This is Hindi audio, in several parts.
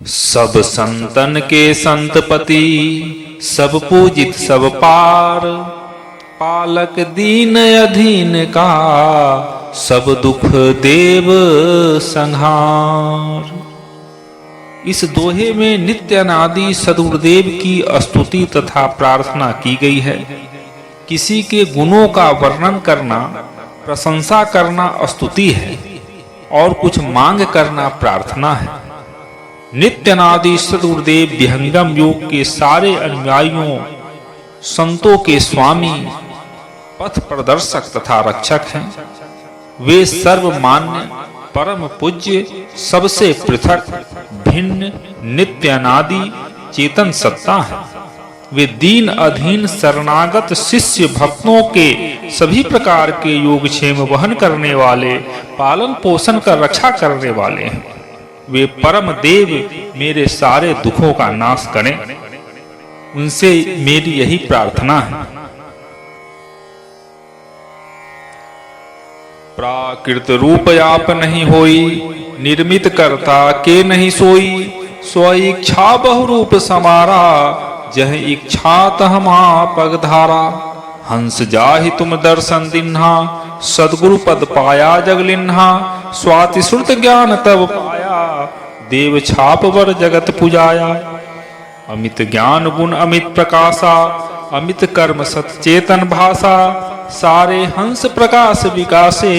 सब संतन के संतपति, सब पूजित सब पार, पालक दीन अधीन का, सब दुख देव संहार। इस दोहे में नित्य अनादि सद्गुरुदेव की स्तुति तथा प्रार्थना की गई है। किसी के गुणों का वर्णन करना, प्रशंसा करना स्तुति है और कुछ मांग करना प्रार्थना है। नित्य अनादि सद्गुरुदेव विहंगम योग के सारे अनुयायियों, संतों के स्वामी, पथ प्रदर्शक तथा रक्षक हैं। वे सर्वमान्य, परम पूज्य, सबसे पृथक, भिन्न, नित्य अनादि चेतन सत्ता है। वे दीन अधीन शरणागत शिष्य भक्तों के सभी प्रकार के योगक्षेम वहन करने वाले, पालन पोषण कर रक्षा करने वाले हैं। वे परम देव मेरे सारे दुखों का नाश करें, उनसे मेरी यही प्रार्थना है। प्राकृत रूप आप नहीं होई, निर्मित करता के नहीं सोई, स्व इच्छा बहुरूप समारा, जह इच्छा तह पग धारा। हंस जाहि तुम दर्शन दिन्हा, सद्गुरु पद पाया जगलिन्हा, स्वाति श्रुत ज्ञान तब पाया, देव छाप वर जगत पुजाया। अमित ज्ञान गुण अमित प्रकाशा, अमित कर्म सचेतन भाषा, सारे हंस प्रकाश विकासे,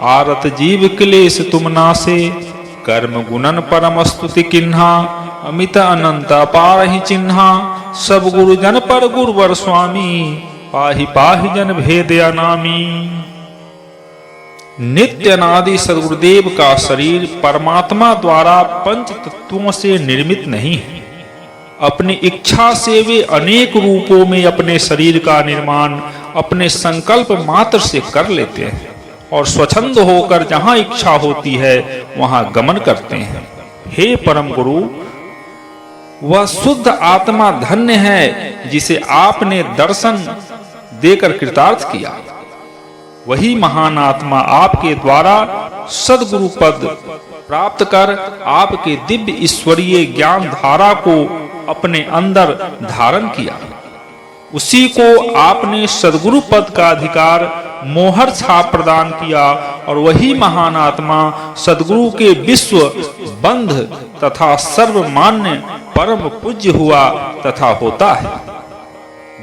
आरत जीव क्लेश तुम नासे। कर्म गुणन परम स्तुति किन्हा, अमित अनंत अपार ही चिन्हा, सब गुरु जन पर गुरुवर स्वामी, पाहि पाहि जन भेद अनामी। नित्य अनादि सद्गुरुदेव का शरीर परमात्मा द्वारा पंच तत्वों से निर्मित नहीं है। अपनी इच्छा से वे अनेक रूपों में अपने शरीर का निर्माण अपने संकल्प मात्र से कर लेते हैं और स्वच्छंद होकर जहां इच्छा होती है वहां गमन करते हैं। हे परम गुरु, वह शुद्ध आत्मा धन्य है जिसे आपने दर्शन देकर कृतार्थ किया। वही महान आत्मा आपके द्वारा सद्गुरु पद प्राप्त कर आपके दिव्य ईश्वरीय ज्ञान धारा को अपने अंदर धारण किया। उसी को आपने सद्गुरु पद का अधिकार मोहर छाप प्रदान किया और वही महान आत्मा सद्गुरु के विश्व बंध तथा सर्वमान्य परम पूज्य हुआ तथा होता है।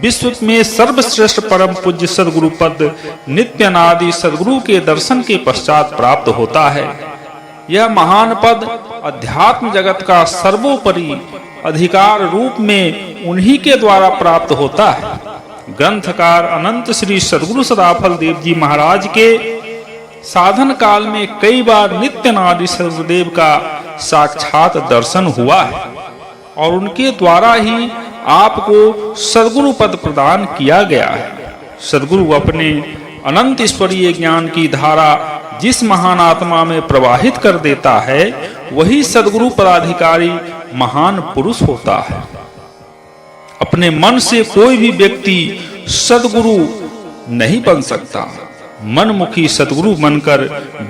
विश्व में सर्वश्रेष्ठ परम पूज्य सद्गुरु पद नित्य अनादि सद्गुरु के दर्शन के पश्चात प्राप्त होता है। यह महान पद अध्यात्म जगत का सर्वोपरि अधिकार रूप में उन्हीं के द्वारा प्राप्त होता है। ग्रंथकार अनंत श्री सद्गुरु सदाफल देव जी महाराज के साधन काल में कई बार नित्य अनादि सद्गुरुदेव का साक्षात दर्शन हुआ है और उनके द्वारा ही आपको सद्गुरु पद प्रदान किया गया है। सद्गुरु अपने अनंत ईश्वरीय ज्ञान की धारा जिस महान आत्मा में प्रवाहित कर देता है, वही सद्गुरु पदाधिकारी महान पुरुष होता है। अपने मन से कोई भी व्यक्ति सद्गुरु नहीं बन सकता। मनमुखी सद्गुरु बनकर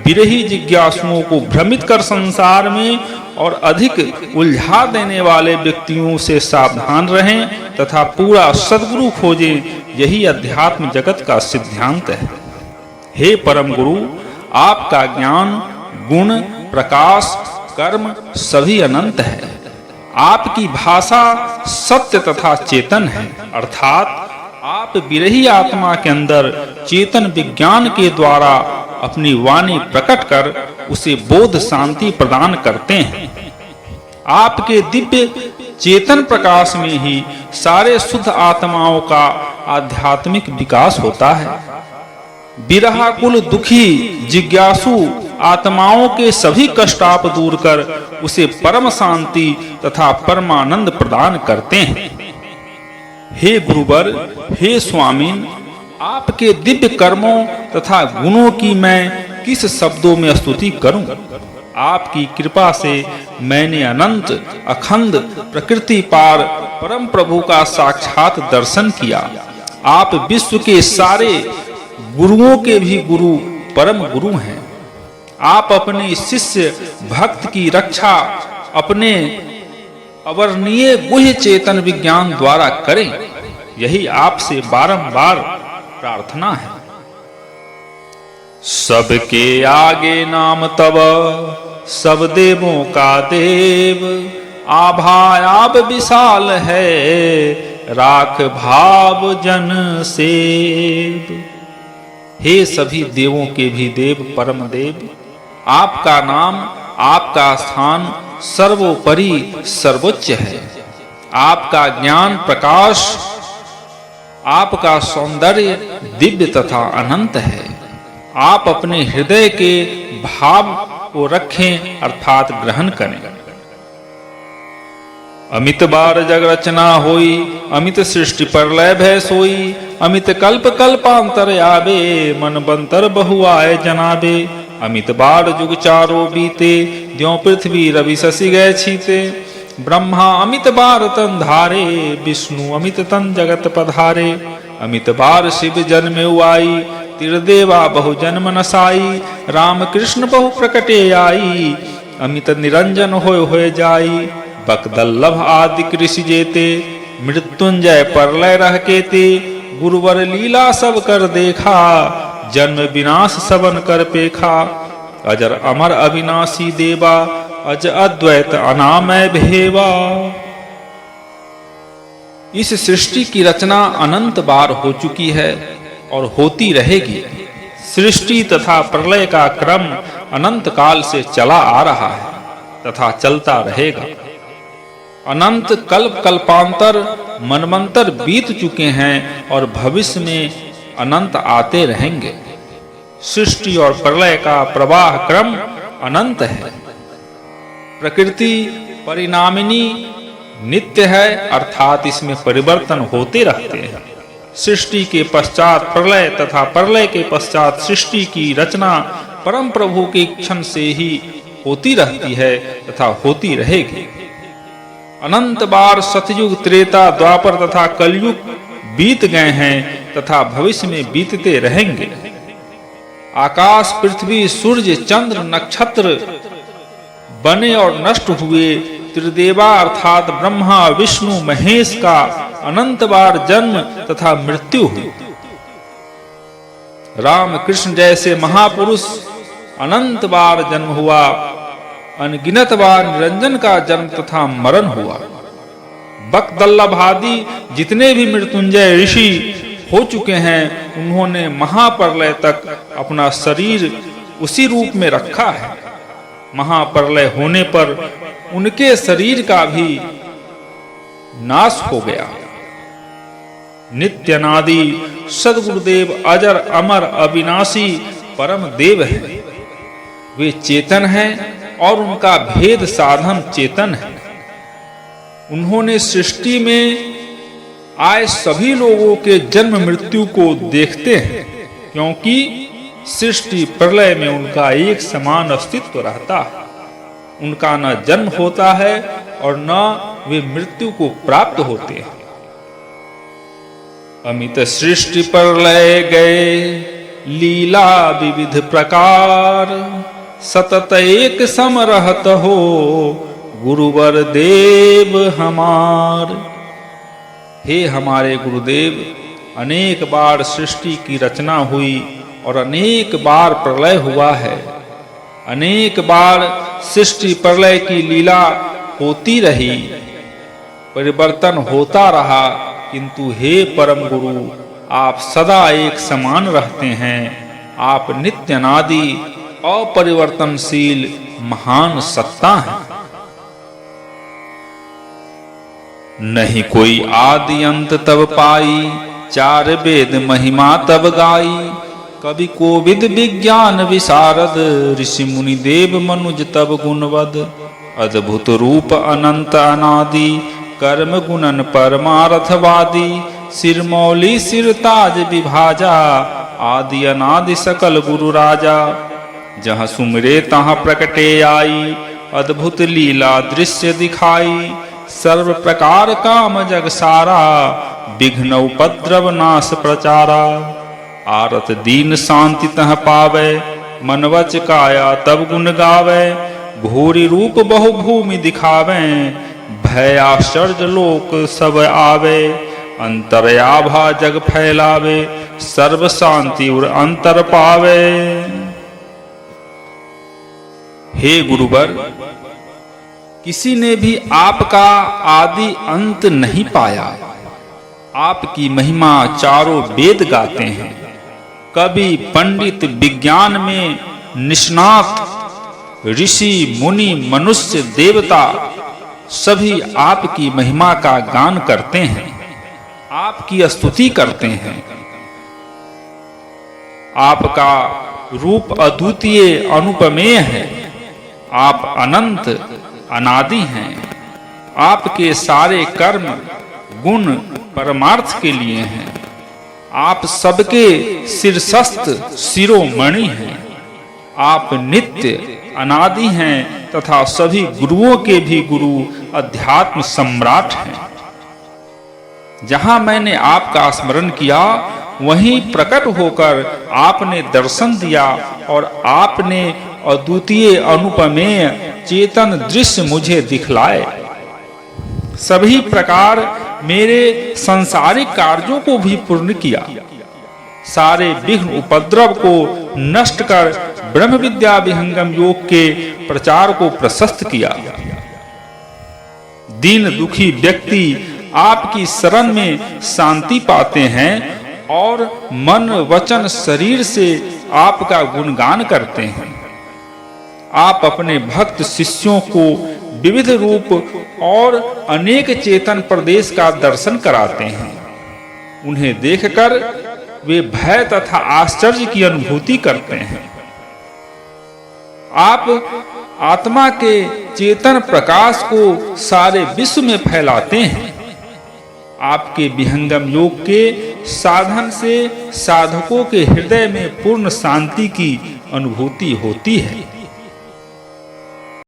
विरही जिज्ञासुओं को भ्रमित कर संसार में और अधिक उलझा देने वाले व्यक्तियों से सावधान रहें तथा पूरा सद्गुरु खोजें। यही अध्यात्म जगत का सिद्धांत है। हे परम गुरु, आपका ज्ञान, गुण, प्रकाश, कर्म सभी अनंत है। आपकी भाषा सत्य तथा चेतन है, अर्थात आप विरही आत्मा के अंदर चेतन विज्ञान के द्वारा अपनी वाणी प्रकट कर उसे बोध शांति प्रदान करते हैं। आपके दिव्य चेतन प्रकाश में ही सारे शुद्ध आत्माओं का आध्यात्मिक विकास होता है। विरहाकुल दुखी जिज्ञासु आत्माओं के सभी कष्ट आप दूर कर उसे परम शांति तथा परमानंद प्रदान करते हैं। हे गुरुवर, हे स्वामीन, आपके दिव्य कर्मों तथा गुणों की मैं किस शब्दों में स्तुति करूं? आपकी कृपा से मैंने अनंत अखंड प्रकृति पार परम प्रभु का साक्षात दर्शन किया। आप विश्व के सारे गुरुओं के भी गुरु परम गुरु हैं। आप अपने शिष्य भक्त की रक्षा अपने अवर्णनीय गुह्य चेतन विज्ञान द्वारा करें, यही आपसे बारंबार प्रार्थना है। सबके आगे नाम तब, सब देवों का देव, आभा आप विशाल है, राख भाव जन सेव। हे सभी देवों के भी देव परम देव, आपका नाम, आपका स्थान सर्वोपरि सर्वोच्च है। आपका ज्ञान प्रकाश, आपका सौंदर्य दिव्य तथा अनंत है। आप अपने हृदय के भाव को रखें अर्थात ग्रहण करें। अमित बार जग रचना होई, अमित सृष्टि पर लय भय सोई, अमित कल्प कल्पांतर आवे, मन बंतर बहु आए जनाबे। अमित बार जुग चारो बीते, ज्यों पृथ्वी रवि शशि गए छीते। ब्रह्मा अमित बार तन धारे, विष्णु अमित तन जगत पधारे। अमित बार शिव जन्मे आई, तिरदेवा बहु जन्म नसाई। राम कृष्ण बहु प्रकटे आई, अमित निरंजन होय जाई। बकदल्लभ आदि ऋषि जेते, मृत्युंजय परलय रह केते। गुरुवर लीला सब कर देखा, जन्म विनाश सबन कर पेखा। अजर अमर अविनाशी देवा, अज अद्वैत अनामय भेवा। इस सृष्टि की रचना अनंत बार हो चुकी है और होती रहेगी। सृष्टि तथा प्रलय का क्रम अनंत काल से चला आ रहा है तथा चलता रहेगा। अनंत कल्प कल्पांतर मनमंतर बीत चुके हैं और भविष्य में अनंत आते रहेंगे। सृष्टि और प्रलय का प्रवाह क्रम अनंत है। प्रकृति परिणामिनी नित्य है, अर्थात इसमें परिवर्तन होते रहते हैं। सृष्टि के पश्चात प्रलय तथा प्रलय के पश्चात सृष्टि की रचना परम प्रभु के इच्छन से ही होती रहती है तथा होती रहेगी। अनंत बार सतयुग, त्रेता, द्वापर तथा कलयुग बीत गए हैं तथा भविष्य में बीतते रहेंगे। आकाश, पृथ्वी, सूर्य, चंद्र, नक्षत्र बने और नष्ट हुए। त्रिदेवा अर्थात ब्रह्मा, विष्णु, महेश का अनंत बार जन्म तथा मृत्यु हुई। राम कृष्ण जैसे महापुरुष अनंत बार जन्म हुआ। अनगिनत बार निरंजन का जन्म तथा मरण हुआ। बकदल्लभ आदि जितने भी मृत्युंजय ऋषि हो चुके हैं, उन्होंने महाप्रलय तक अपना शरीर उसी रूप में रखा है। महाप्रलय होने पर उनके शरीर का भी नाश हो गया। नित्यानादि सद्गुरुदेव अजर अमर अविनाशी परम देव है। वे चेतन हैं और उनका भेद साधन चेतन है। उन्होंने सृष्टि में आए सभी लोगों के जन्म मृत्यु को देखते हैं, क्योंकि सृष्टि प्रलय में उनका एक समान अस्तित्व रहता है। उनका न जन्म होता है और न वे मृत्यु को प्राप्त होते हैं। अमित सृष्टि प्रलय गए, लीला विविध प्रकार, सतत एक सम रहत हो, गुरुवर देव हमार। हे हमारे गुरुदेव, अनेक बार सृष्टि की रचना हुई और अनेक बार प्रलय हुआ है। अनेक बार सृष्टि प्रलय की लीला होती रही, परिवर्तन होता रहा, किंतु हे परम गुरु, आप सदा एक समान रहते हैं। आप नित्य अनादि अपरिवर्तनशील महान सत्ता हैं। नहीं कोई आदि अंत तब पाई, चार वेद महिमा तब गाई। कवि कोविद विज्ञान विशारद, ऋषि मुनि देव मनुज तब गुणवद। अद्भुत रूप अनंत अनादि, कर्म गुणन परमार्थवादी। सिरमौली सिरताज विभाजा, आदि अनादि सकल गुरु राजा। जहाँ सुमरे तहाँ प्रकटे आई, अद्भुत लीला दृश्य दिखाई। सर्व प्रकार काम जग सारा, विघ्न उपद्रव नाश प्रचारा। आरत दीन शांति तह पावे, मन वच काया तब गुण गावे। भूरि रूप बहुभूमि दिखावें, भय आश्चर्य लोक सब आवे, अंतर्याभा जग फैलावे, सर्व शांति और अंतर पावे। हे गुरुवर, किसी ने भी आपका आदि अंत नहीं पाया। आपकी महिमा चारों वेद गाते हैं। कवि पंडित विज्ञान में निष्णात, ऋषि मुनि मनुष्य देवता सभी आपकी महिमा का गान करते हैं, आपकी स्तुति करते हैं। आपका रूप अद्वितीय अनुपमेय है। आप अनंत अनादि हैं। आपके सारे कर्म गुण परमार्थ के लिए हैं। आप सबके शीर्षस्थ शिरोमणि हैं। आप नित्य अनादि हैं तथा सभी गुरुओं के भी गुरु, अध्यात्म सम्राट हैं। जहां मैंने आपका स्मरण किया वहीं प्रकट होकर आपने दर्शन दिया और आपने अद्वितीय अनुपमेय चेतन दृश्य मुझे दिखलाए। सभी प्रकार मेरे सांसारिक कार्यों को भी पूर्ण किया। सारे विघ्न उपद्रव को नष्ट कर ब्रह्म विद्या विहंगम योग के प्रचार को प्रशस्त किया। दीन दुखी व्यक्ति आपकी शरण में शांति पाते हैं और मन वचन शरीर से आपका गुणगान करते हैं। आप अपने भक्त शिष्यों को विविध रूप और अनेक चेतन प्रदेश का दर्शन कराते हैं। उन्हें देखकर वे भय तथा आश्चर्य की अनुभूति करते हैं। आप आत्मा के चेतन प्रकाश को सारे विश्व में फैलाते हैं। आपके विहंगम योग के साधन से साधकों के हृदय में पूर्ण शांति की अनुभूति होती है।